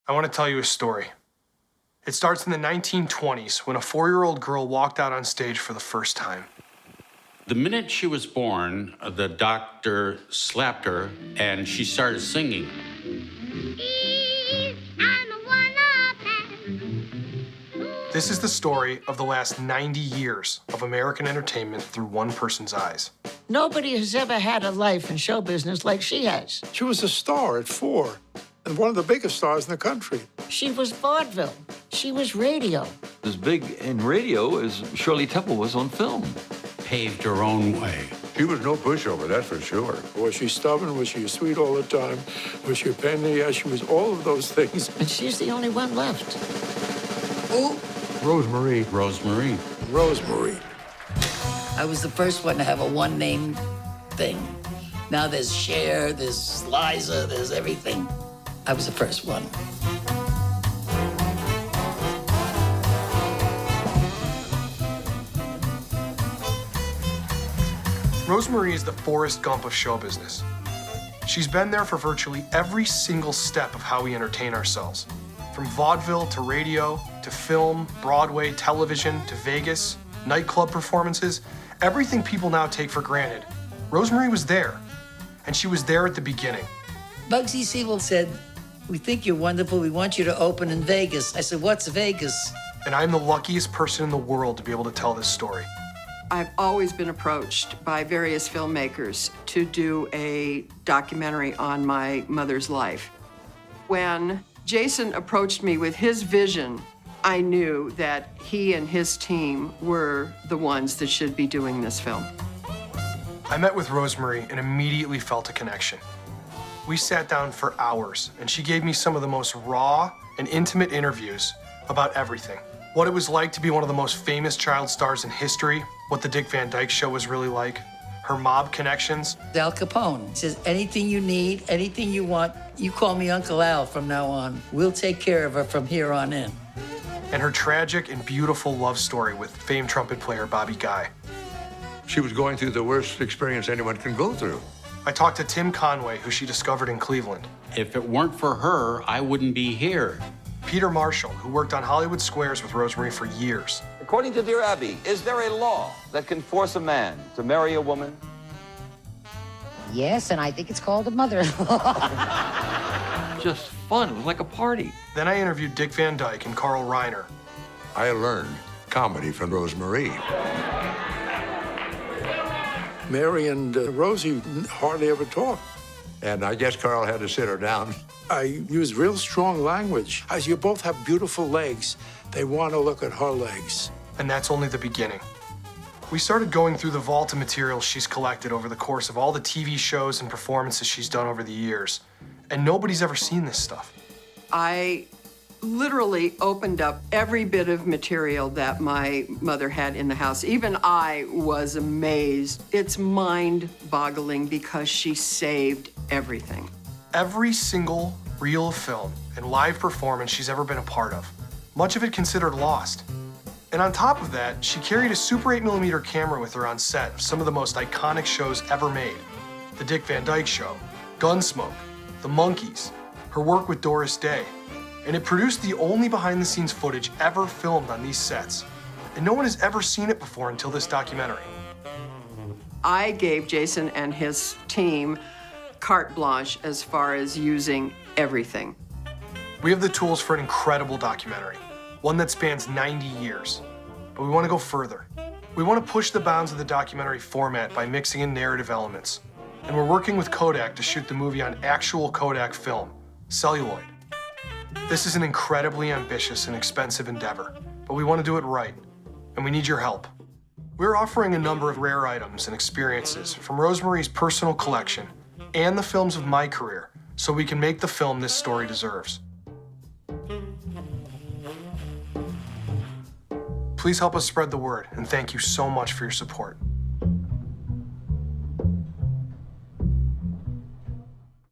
I want to tell you a story. It starts in the 1920s when a 4-year-old girl walked out on stage for the first time. The minute she was born, the doctor slapped her and she started singing. This is the story of the last 90 years of American entertainment through one person's eyes. Nobody has ever had a life in show business like she has. She was a star at 4, and one of the biggest stars in the country. She was vaudeville. She was radio. As big in radio as Shirley Temple was on film. Paved her own way. She was no pushover, that's for sure. Was she stubborn? Was she sweet all the time? Was she a pain in the ass? She was all of those things. And she's the only one left. Ooh. Rosemary. Rosemary. Rosemary. I was the first one to have a one-name thing. Now there's Cher, there's Liza, there's everything. I was the first one. Rosemary is the Forrest Gump of show business. She's been there for virtually every single step of how we entertain ourselves. From vaudeville to radio, to film, Broadway, television, to Vegas, nightclub performances, everything people now take for granted. Rosemary was there, and she was there at the beginning. Bugsy Siegel said, "We think you're wonderful. We want you to open in Vegas." I said, "What's Vegas?" And I'm the luckiest person in the world to be able to tell this story. I've always been approached by various filmmakers to do a documentary on my mother's life. When Jason approached me with his vision, I knew that he and his team were the ones that should be doing this film. I met with Rosemary and immediately felt a connection. We sat down for hours, and she gave me some of the most raw and intimate interviews about everything. What it was like to be one of the most famous child stars in history, what the Dick Van Dyke Show was really like, her mob connections. Al Capone. He says, anything you need, anything you want, you call me Uncle Al from now on. We'll take care of her from here on in. And her tragic and beautiful love story with famed trumpet player Bobby Guy. She was going through the worst experience anyone can go through. I talked to Tim Conway, who she discovered in Cleveland. If it weren't for her, I wouldn't be here. Peter Marshall, who worked on Hollywood Squares with Rosemary for years. According to Dear Abby, is there a law that can force a man to marry a woman? Yes, and I think it's called a mother-in-law. Just fun. It was like a party. Then I interviewed Dick Van Dyke and Carl Reiner. I learned comedy from Rosemary. Mary and Rosie hardly ever talked. And I guess Carl had to sit her down. I used real strong language. As you both have beautiful legs, they want to look at her legs. And that's only the beginning. We started going through the vault of material she's collected over the course of all the TV shows and performances she's done over the years. And nobody's ever seen this stuff. I literally opened up every bit of material that my mother had in the house. Even I was amazed. It's mind-boggling because she saved everything. Every single reel of film and live performance she's ever been a part of, much of it considered lost. And on top of that, she carried a Super 8mm camera with her on set of some of the most iconic shows ever made. The Dick Van Dyke Show, Gunsmoke, The Monkees, her work with Doris Day. And it produced the only behind-the-scenes footage ever filmed on these sets. And no one has ever seen it before until this documentary. I gave Jason and his team carte blanche as far as using everything. We have the tools for an incredible documentary, one that spans 90 years. But we want to go further. We want to push the bounds of the documentary format by mixing in narrative elements. And we're working with Kodak to shoot the movie on actual Kodak film, celluloid. This is an incredibly ambitious and expensive endeavor, but we want to do it right, and we need your help. We're offering a number of rare items and experiences from Rosemary's personal collection and the films of my career, so we can make the film this story deserves. Please help us spread the word, and thank you so much for your support.